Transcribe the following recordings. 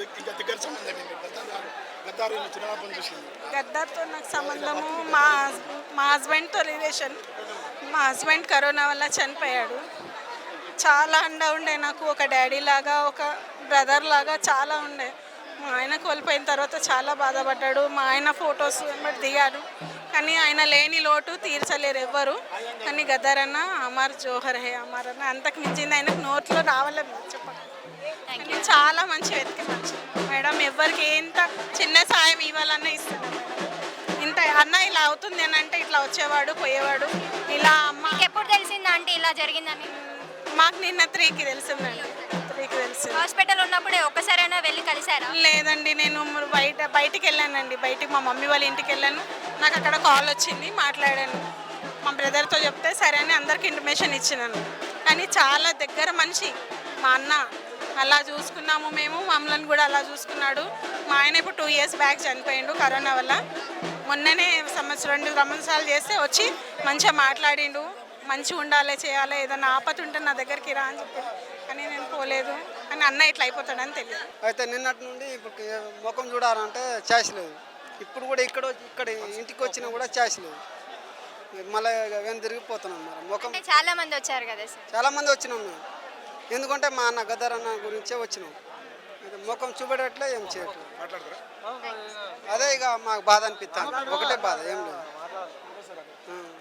ఇంకా దగ్గర సంబంధం ఏంటి? గద్దారు చిన్నప్పటి నుంచి చూసింది. గద్దార్తో నాకు సంబంధము మా హస్బెండ్తో రిలేషన్. మా హస్బెండ్ కరోనా వల్ల చనిపోయాడు. చాలా అండ ఉండే నాకు, ఒక డాడీ లాగా, ఒక బ్రదర్ లాగా చాలా ఉండే. మా ఆయన కోల్పోయిన తర్వాత చాలా బాధపడ్డాడు. మా ఆయన ఫొటోస్ వెంబడి దిగాడు, కానీ ఆయన లేని లోటు తీర్చలేరు ఎవ్వరు. కానీ గద్దర్ అన్న అమర్ జోహర్ హే అమర్ అన్న, అంతకు మించింది ఆయనకు నోట్లో రావాలని చెప్పండి. కానీ చాలా మంచి వ్యక్తి, మంచి మేడం. ఎవరికి ఎంత చిన్న సాయం ఇవ్వాలన్నా ఇస్తున్నాం మేడం. ఇంత అన్న ఇలా అవుతుంది అని అంటే ఇట్లా వచ్చేవాడు పోయేవాడు. ఇలా అమ్మ ఎప్పుడు తెలిసిందా అంటే ఇలా జరిగిందని? మాకు నిన్న 3కి తెలిసిందండి. 3కి తెలిసింది. హాస్పిటల్ ఉన్నప్పుడే ఒక్కసారైనా వెళ్ళి కలిసారా? లేదండి, నేను బయటికి వెళ్ళానండి. బయటికి మా మమ్మీ వాళ్ళ ఇంటికి వెళ్ళాను. నాకు అక్కడ కాల్ వచ్చింది, మాట్లాడాను. మా బ్రదర్తో చెప్తే సరే అని అందరికి ఇంటిమేషన్ ఇచ్చినాను. కానీ చాలా దగ్గర మనిషి మా అన్న. అలా చూసుకున్నాము మేము, మమ్మల్ని కూడా అలా చూసుకున్నాడు. మా ఆయన ఇప్పుడు 2 ఇయర్స్ బ్యాక్ చనిపోయిండు కరోనా వల్ల. మొన్ననే 2 సంవత్సరాలు చేస్తే వచ్చి మంచిగా మాట్లాడిండు. మంచిగా ఉండాలి, చేయాలి, ఏదైనా ఆపద ఉంటే నా దగ్గరికి రా అని చెప్పి. కానీ నేను పోలేదు. కానీ అన్న ఇట్లా అయిపోతాడని తెలియదు. అయితే నిన్నటి నుండి ఇప్పుడు ముఖం చూడాలంటే ఛాయిస్ లేదు. ఇప్పుడు కూడా ఇక్కడ ఇంటికి వచ్చినా కూడా ఛాయిస్ లేదు. మళ్ళీ వెను తిరిగిపోతున్నాం. మరి ముఖం చాలా మంది వచ్చారు కదా సార్? చాలా మంది వచ్చినాం మేము. ఎందుకంటే మా అన్న గద్దర్ అన్న గురించే వచ్చినాం. ముఖం చూపెట్టట్లే, ఏం చేయట్లేదు. అదే ఇక మాకు బాధ అనిపిస్తాను. ఒకటే బాధ, ఏం లేదు.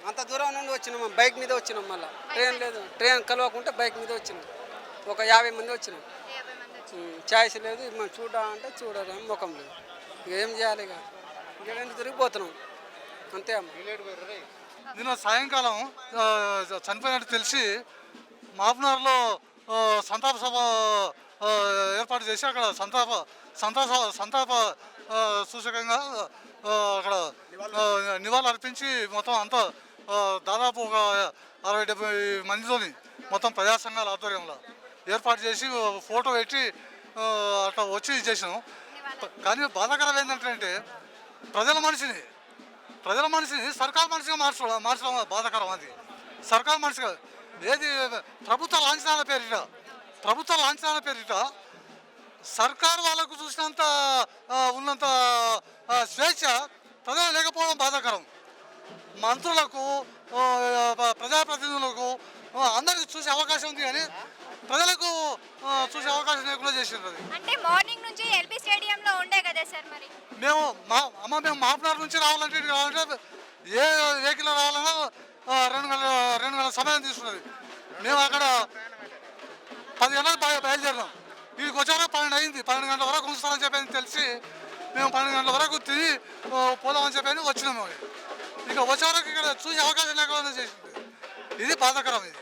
అంత దూరం నుండి వచ్చినాం, బైక్ మీద వచ్చినాం. మళ్ళీ ట్రైన్ లేదు, ట్రైన్ కలవకుంటే బైక్ మీద వచ్చినాం. ఒక 50 మంది వచ్చినాం. ఛాయిస్ లేదు. మనం చూడాలంటే చూడలేము, ముఖం లేదు. ఇక ఏం చేయాలి? ఇక వెనక్కి తిరిగిపోతున్నాం అంతే అమ్మ. నిన్న సాయంకాలం చనిపోయినట్టు తెలిసి మాపునార్లో సంతాప సభ ఏర్పాటు చేసి అక్కడ సంతాప సూచకంగా అక్కడ నివాళులు అర్పించి మొత్తం అంతా దాదాపు ఒక 60-70 మందితోని మొత్తం ప్రజా సంఘాల ఆధ్వర్యంలో ఏర్పాటు చేసి ఫోటో పెట్టి అట్లా వచ్చి చేసినాం. కానీ బాధాకరం ఏంటంటే ప్రజల మనిషిని సర్కార్ మనిషిగా మార్చడం బాధాకరం. అది సర్కార్ మనిషిగా ఏది ప్రభుత్వ లాంఛనాల పేరిట సర్కారు వాళ్ళకు చూసినంత ఉన్నంత స్వేచ్ఛ ప్రజలు లేకపోవడం బాధాకరం. మంత్రులకు, ప్రజాప్రతినిధులకు అందరికీ చూసే అవకాశం ఉంది, కానీ ప్రజలకు చూసే అవకాశం లేకుండా చేసింది. అంటే మార్నింగ్ నుంచి ఎల్బీ స్టేడియంలో ఉండే కదా సార్? మరి మేము మాపునార్ నుంచి రావాలంటే ఏ వెహికల్ రావాలన్నా 2 గంటల సమయం తీసుకున్నది. మేము అక్కడ 10 గంటలకు బయలుదేరినాం. వీడికి వచ్చాక 12 అయింది. 12 గంటల వరకు ఉంచుతామని చెప్పని తెలిసి మేము 12 గంటల వరకు తిరిగి పోదామని చెప్పని వచ్చినాము. ఇక వచ్చే వరకు ఇక్కడ చూసే అవకాశం లేకుండా చేసింది. ఇది బాధాకరం. ఇది